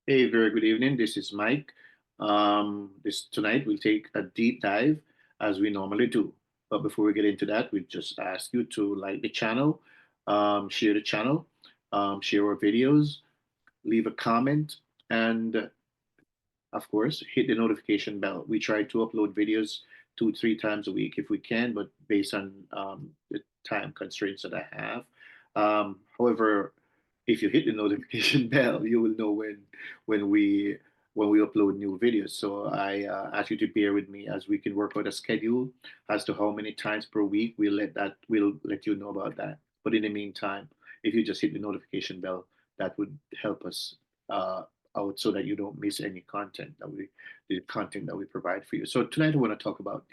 Hey, very good evening. This is Mike. This tonight we'll take a deep dive as we normally do. But before we get into that, we just ask you to like the channel, share the channel, share our videos, leave a comment, and of course, hit the notification bell. We try to upload videos 2, 3 times a week if we can, but based on the time constraints that I have. However, if you hit the notification bell, you will know when we when we upload new videos. So I ask you to bear with me as we can work out a schedule as to how many times per week. We'll let you know about that. But in the meantime, if you just hit the notification bell, that would help us uh, out so that you don't miss any content that we provide for you. So tonight I want to talk about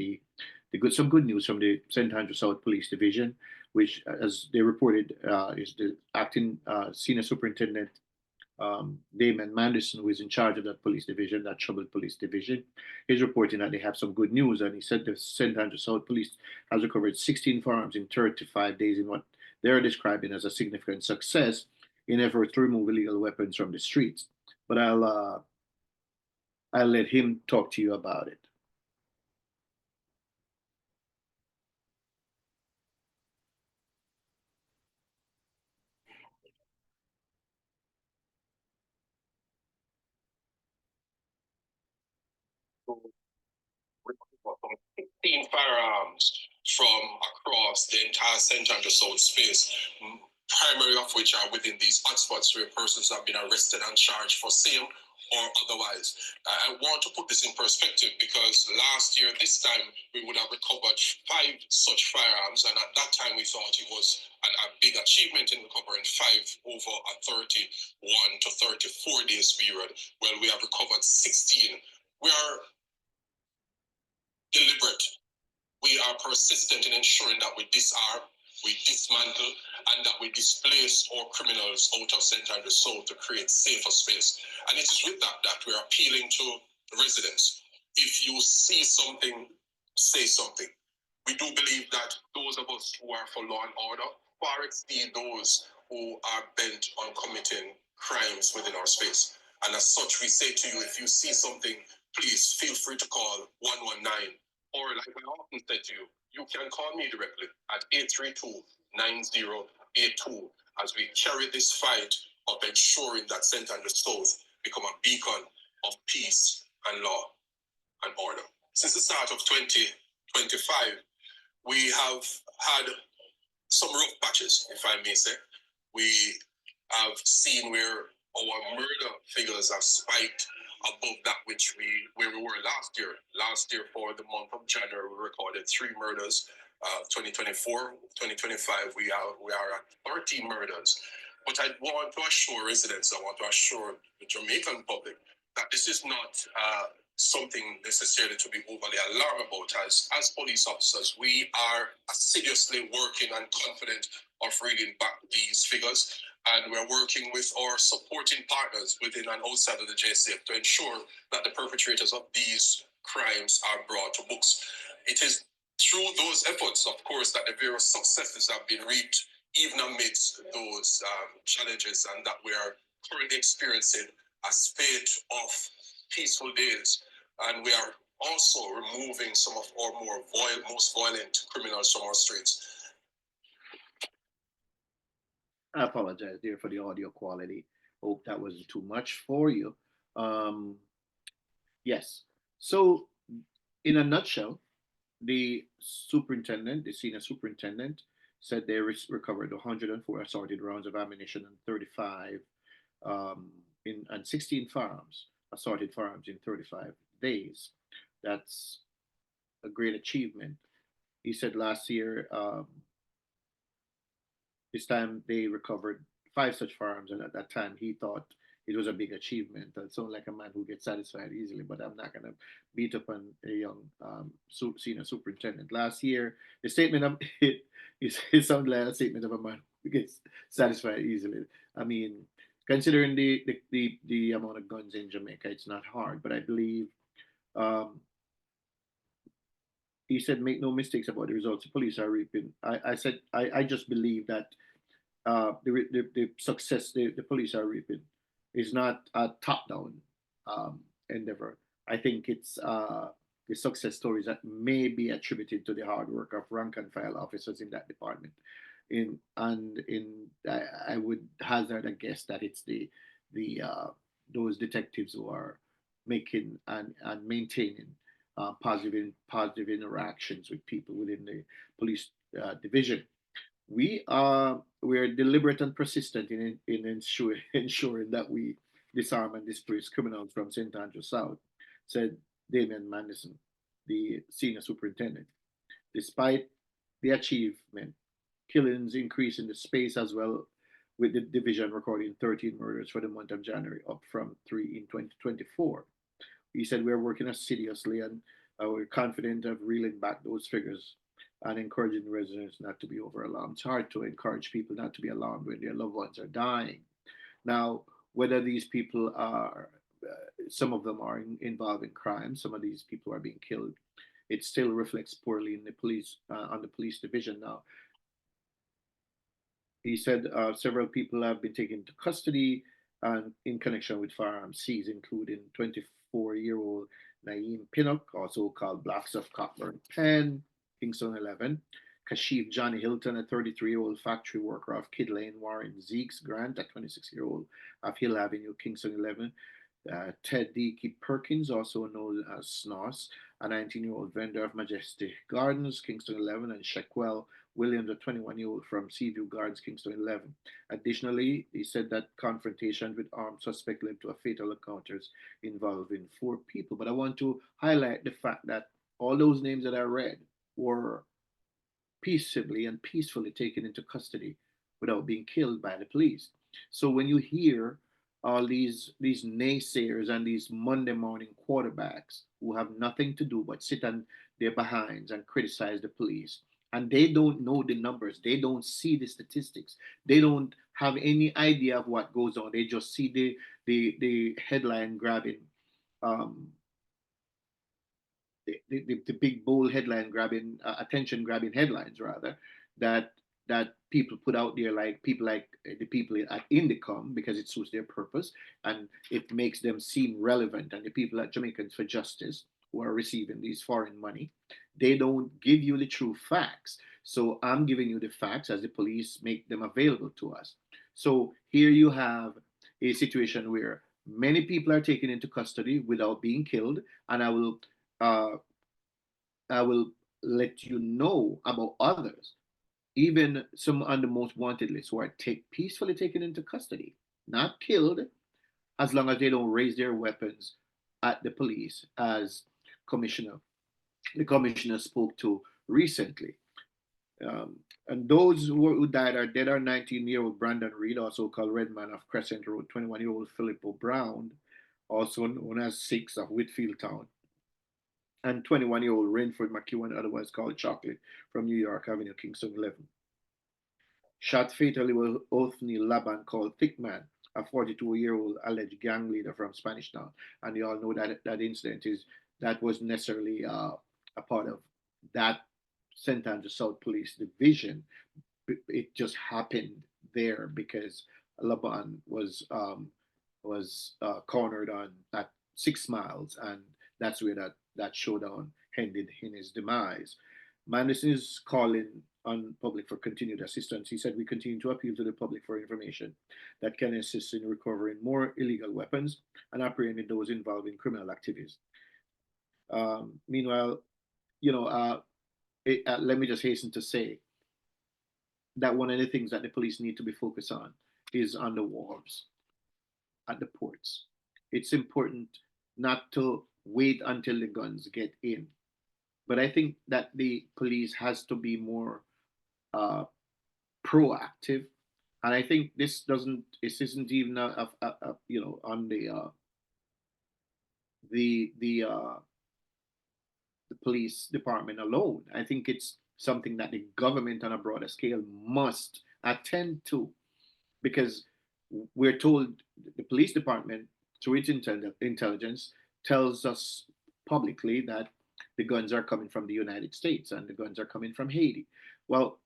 some good news from the St. Andrew South Police Division, which, as they reported, is the acting senior superintendent Damon Manderson, who is in charge of that police division, that troubled police division, is reporting that they have some good news. And he said the St. Andrew South Police has recovered 16 firearms in 35 days in what they're describing as a significant success in effort to remove illegal weapons from the streets. But I'll let him talk to you about it. From 16 firearms from across the entire St. Andrew South space, primary of which are within these hotspots where persons have been arrested and charged for sale or otherwise. I want to put this in perspective because last year, this time, we would have recovered 5 such firearms, and at that time we thought it was a big achievement in recovering 5 over a 31 to 34 days period. Well, we have recovered 16. We are deliberate. We are persistent in ensuring that we disarm, we dismantle, and that we displace our criminals out of St. Andrews South to create safer space. And it is with that we're appealing to residents. If you see something, say something. We do believe that those of us who are for law and order far exceed those who are bent on committing crimes within our space. And as such, we say to you, if you see something, please feel free to call 119. Or like I often say to you, you can call me directly at 832-9082 as we carry this fight of ensuring that St. Andrews South become a beacon of peace and law and order. Since the start of 2025, we have had some rough patches, if I may say. We have seen where our murder figures have spiked above that which where we were last year. Last year, for the month of January, we recorded 3 murders. 2024, 2025, we are at 13 murders. But I want to assure residents, I want to assure the Jamaican public that this is not something necessarily to be overly alarmed about. As police officers, we are assiduously working and confident of reading back these figures, and we're working with our supporting partners within and outside of the JSF to ensure that the perpetrators of these crimes are brought to books. It is through those efforts, of course, that the various successes have been reaped, even amidst those challenges, and that we are currently experiencing a spate of peaceful days. And we are also removing some of our most violent criminals from our streets. I apologize there for the audio quality. Hope that wasn't too much for you. Um, yes. So, in a nutshell, the senior superintendent, said they recovered 104 assorted rounds of ammunition and 35 and 16 firearms, assorted firearms in 35 days. That's a great achievement. He said last year, this time they recovered 5 such firearms, and at that time he thought it was a big achievement. That sounds like a man who gets satisfied easily, but I'm not going to beat up on a young senior superintendent. Last year, the statement of it sounds like a statement of a man who gets satisfied easily. I mean, considering the amount of guns in Jamaica, it's not hard, but I believe um, he said, make no mistakes about the results the police are reaping. I said, I just believe that the success the police are reaping is not a top-down endeavor. I think it's the success stories that may be attributed to the hard work of rank and file officers in that department. I would hazard a guess that it's the those detectives who are making and maintaining positive interactions with people within the police division. We are deliberate and persistent in ensuring that we disarm and displace criminals from St. Andrew South, said Damian Mandison, the senior superintendent. Despite the achievement, killings increased in the space as well, with the division recording 13 murders for the month of January, up from 3 in 2024. He said we're working assiduously and we're confident of reeling back those figures and encouraging residents not to be over alarmed. It's hard to encourage people not to be alarmed when their loved ones are dying. Now, whether these people are, some of them are involved in crime, some of these people are being killed, it still reflects poorly in the police on the police division now. He said several people have been taken into custody and in connection with firearms seized, including 24-year-old Naeem Pinnock, also called Blacks of Cockburn Pen, Kingston 11. Kashif Johnny Hilton, a 33-year-old factory worker of Kid Lane, Warren Zeeks Grant, a 26-year-old of Hill Avenue, Kingston 11. Ted D. Perkins, also known as Snoss, a 19-year-old vendor of Majestic Gardens, Kingston 11, and Shaquell Williams, a 21-year-old from Seaview Gardens, Kingston 11. Additionally, he said that confrontation with armed suspect led to a fatal encounters involving 4 people. But I want to highlight the fact that all those names that I read were peaceably and peacefully taken into custody without being killed by the police. So when you hear all these naysayers and these Monday morning quarterbacks who have nothing to do but sit on their behinds and criticize the police, and they don't know the numbers, they don't see the statistics, they don't have any idea of what goes on. They just see the headline grabbing um, the big bold headline grabbing attention grabbing headlines rather that people put out there, like people like the people at Indicom, because it suits their purpose and it makes them seem relevant, and the people at Jamaicans for Justice who are receiving these foreign money, they don't give you the true facts. So I'm giving you the facts as the police make them available to us. So here you have a situation where many people are taken into custody without being killed, and uh, I will let you know about others, even some on the most wanted list, who are peacefully taken into custody, not killed, as long as they don't raise their weapons at the police, as commissioner the commissioner spoke to recently. And those who died are dead are 19-year-old Brandon Reed, also called Redman of Crescent Road, 21-year-old Filippo Brown, also known as Six of Whitfield Town, and 21-year-old Rainford McEwen, otherwise called Chocolate, from New York Avenue, Kingston 11. Shot fatally with Othni Laban, called Thickman, a 42-year-old alleged gang leader from Spanish Town. And you all know that that incident is that was necessarily a part of that St. Andrew South Police Division. It just happened there because Laban was cornered on at 6 miles, and that's where that showdown ended in his demise. Mandison is calling on public for continued assistance. He said, "We continue to appeal to the public for information that can assist in recovering more illegal weapons and apprehending those involved in criminal activities." Meanwhile, you know, let me just hasten to say that one of the things that the police need to be focused on is on the wharves, at the ports. It's important not to wait until the guns get in, but I think that the police has to be more uh, proactive. And I think this isn't even on the the uh, the police department alone. I think it's something that the government on a broader scale must attend to, because we're told the police department, through its intelligence, tells us publicly that the guns are coming from the United States and the guns are coming from Haiti. Well,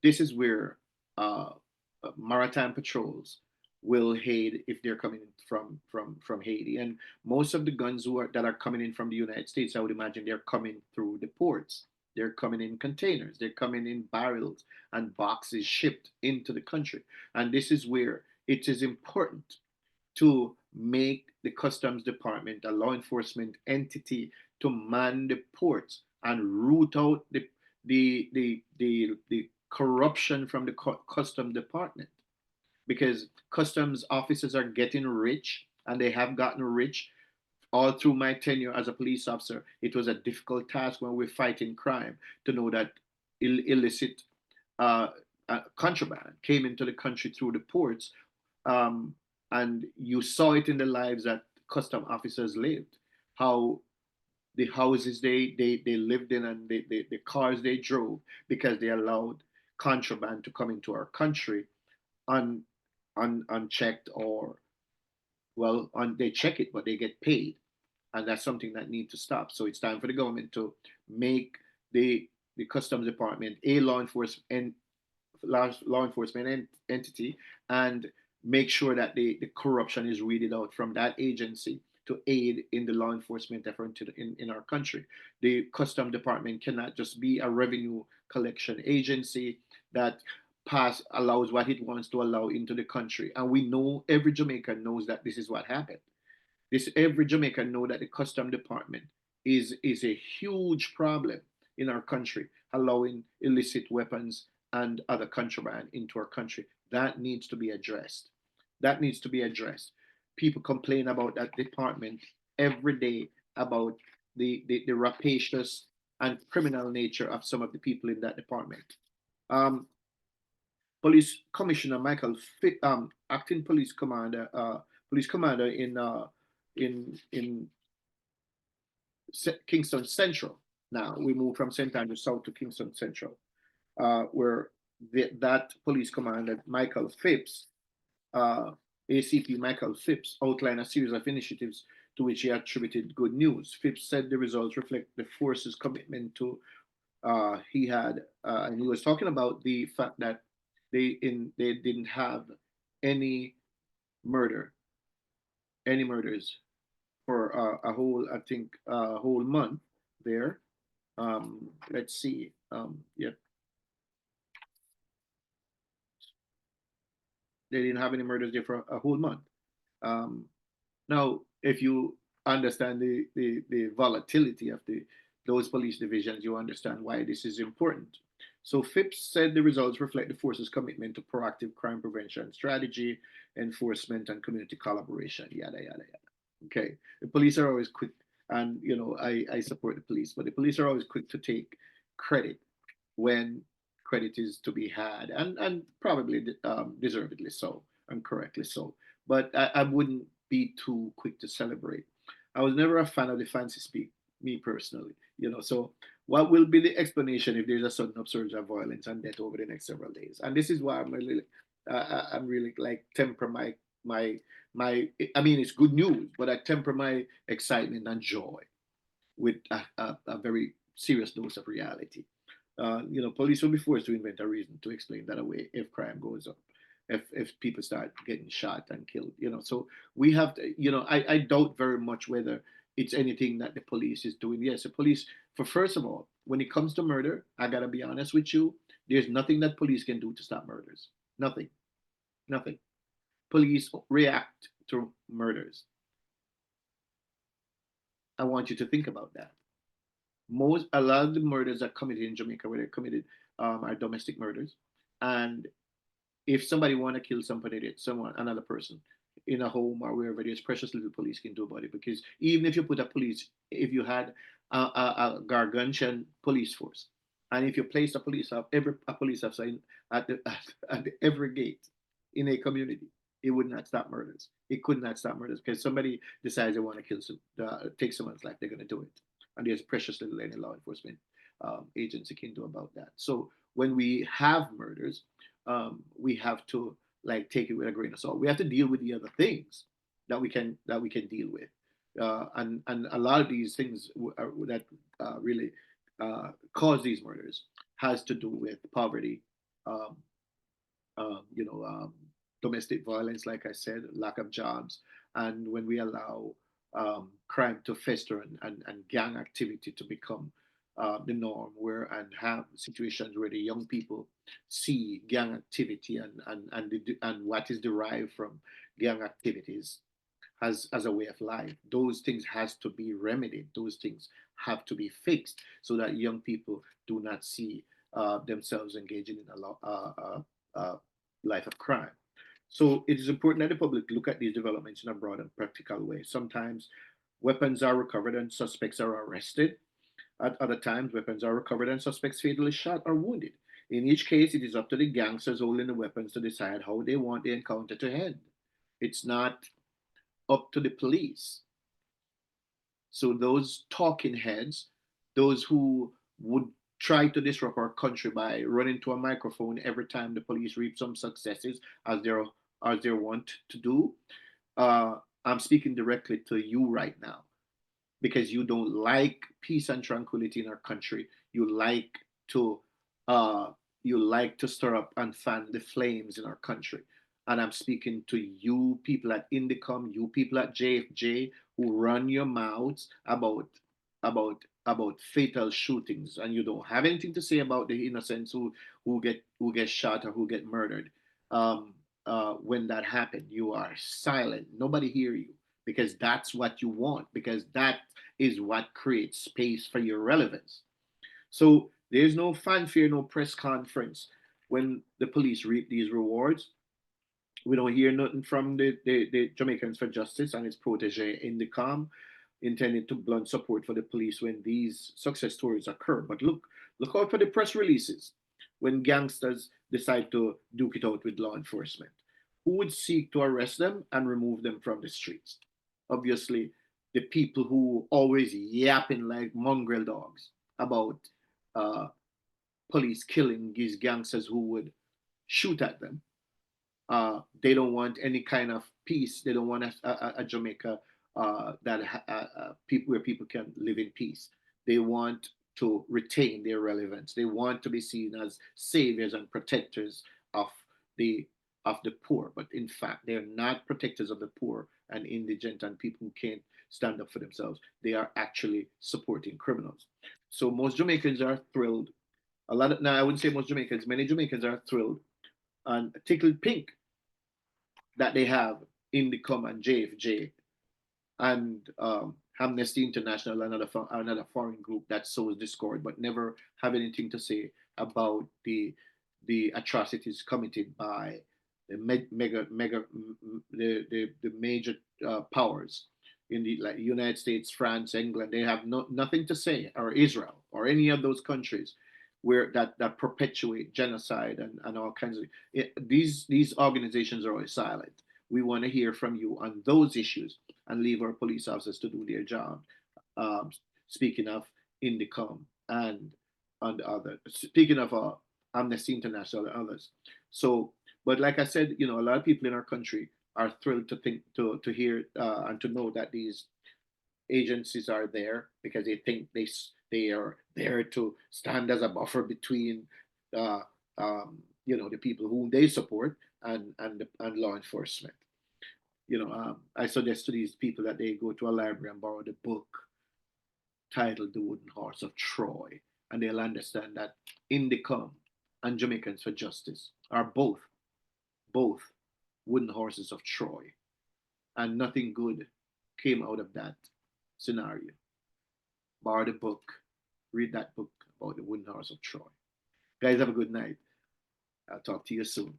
this is where maritime patrols will aid if they're coming in from Haiti. And most of the guns that are coming in from the United States, I would imagine they're coming through the ports. They're coming in containers. They're coming in barrels and boxes shipped into the country. And this is where it is important to make the customs department a law enforcement entity to man the ports and root out the corruption from the customs department, because customs officers are getting rich and they have gotten rich. All through my tenure as a police officer, it was a difficult task when we're fighting crime to know that illicit uh, contraband came into the country through the ports. um, and you saw it in the lives that custom officers lived, how the houses they lived in and the cars they drove, because they allowed contraband to come into our country un, unchecked, or they check it but they get paid, and that's something that needs to stop. So it's time for the government to make the customs department a law enforcement entity, and make sure that the corruption is weeded out from that agency to aid in the law enforcement effort in our country. The custom department cannot just be a revenue collection agency that allows what it wants to allow into the country. And we know, every Jamaican knows that this is what happened. Every Jamaican know that the custom department is a huge problem in our country, allowing illicit weapons and other contraband into our country. That needs to be addressed. That needs to be addressed. People complain about that department every day, about the rapacious and criminal nature of some of the people in that department. Um, Police Commissioner acting police commander in Kingston Central. Now we move from St. Andrews South to Kingston Central, where that police commander Michael Phipps, uh, ACP Michael Phipps, outlined a series of initiatives to which he attributed good news. Phipps said the results reflect the force's commitment to he had, and he was talking about the fact that they didn't have any murder, any murders for a whole, I think, a whole month there. Let's see. Yeah, they didn't have any murders there for a whole month. Um, Now, if you understand the volatility of those police divisions, you understand why this is important. So Phipps said the results reflect the force's commitment to proactive crime prevention strategy, enforcement, and community collaboration, yada, yada, yada. Okay. The police are always quick, and, I support the police, but the police are always quick to take credit when credit is to be had, and probably deservedly so and correctly so. But I wouldn't be too quick to celebrate. I was never a fan of the fancy speak, me personally. So what will be the explanation if there's a sudden upsurge of violence and death over the next several days? And this is why I'm really like temper my my. I mean, it's good news, but I temper my excitement and joy with a very serious dose of reality. Police will be forced to invent a reason to explain that away if crime goes up, if people start getting shot and killed. So we have to. I doubt very much whether it's anything that the police is doing. Yes, the police. For first of all, when it comes to murder, I gotta be honest with you. There's nothing that police can do to stop murders. Nothing. Nothing. Police react to murders. I want you to think about that. A lot of the murders that are committed in Jamaica, where they're committed, are domestic murders. And if somebody want to kill another person in a home or wherever, there's precious little police can do about it. Because even if you had a gargantuan police force, and if you placed a police officer at the at every gate in a community, it would not stop murders. It could not stop murders, because somebody decides they want to take someone's life, they're going to do it, and there's precious little any law enforcement agency can do about that. So when we have murders, we have to like take it with a grain of salt. We have to deal with the other things that we can deal with, and a lot of these things that really cause these murders has to do with poverty, um, um, you know, um, domestic violence, like I said, lack of jobs, and when we allow crime to fester and gang activity to become the norm, where and have situations where the young people see gang activity and what is derived from gang activities as a way of life. Those things has to be remedied. Those things have to be fixed so that young people do not see themselves engaging in a life of crime. So it is important that the public look at these developments in a broad and practical way. Sometimes weapons are recovered and suspects are arrested. At other times, weapons are recovered and suspects fatally shot or wounded. In each case, it is up to the gangsters holding the weapons to decide how they want the encounter to end. It's not up to the police. So those talking heads, those who would try to disrupt our country by running to a microphone every time the police reap some successes, as they want to do, I'm speaking directly to you right now because you don't like peace and tranquility in our country. To uh, you like to stir up and fan the flames in our country. And I'm speaking to you people at Indicom, you people at JFJ who run your mouths about fatal shootings, and you don't have anything to say about the innocents who get shot or who get murdered. Um, when that happened, you are silent. Nobody hear you because that's what you want. Because that is what creates space for your relevance. So there's no fanfare, no press conference when the police reap these rewards. We don't hear nothing from the Jamaicans for Justice and its protege Indicom, intended to blunt support for the police when these success stories occur. But look out for the press releases when gangsters decide to duke it out with law enforcement. Who would seek to arrest them and remove them from the streets? Obviously, the people who always yapping like mongrel dogs about uh, police killing these gangsters who would shoot at them. They don't want any kind of peace. They don't want a Jamaica people where people can live in peace. They want to retain their relevance. They want to be seen as saviors and protectors of the the poor. But in fact, they're not protectors of the poor and indigent and people who can't stand up for themselves. They are actually supporting criminals. So most Jamaicans are thrilled. Now I wouldn't say most Jamaicans. Many Jamaicans are thrilled and tickled pink that they have Indicom and JFJ and Amnesty International, another foreign group that sows discord, but never have anything to say about the atrocities committed by the the major powers in the like United States, France, England. They have nothing to say, or Israel, or any of those countries where that perpetuate genocide and all kinds of these organizations are always silent. We want to hear from you on those issues and leave our police officers to do their job. Um, Speaking of Indicom and other, speaking of Amnesty International and others. So, but like I said, a lot of people in our country are thrilled to hear and to know that these agencies are there because they think they are there to stand as a buffer between uh, the people whom they support and law enforcement. I suggest to these people that they go to a library and borrow the book titled The Wooden Horse of Troy, and they'll understand that Indicom and Jamaicans for Justice are both wooden horses of Troy, and nothing good came out of that scenario. Borrow the book, read that book about the wooden horse of Troy. Guys, have a good night. I'll talk to you soon.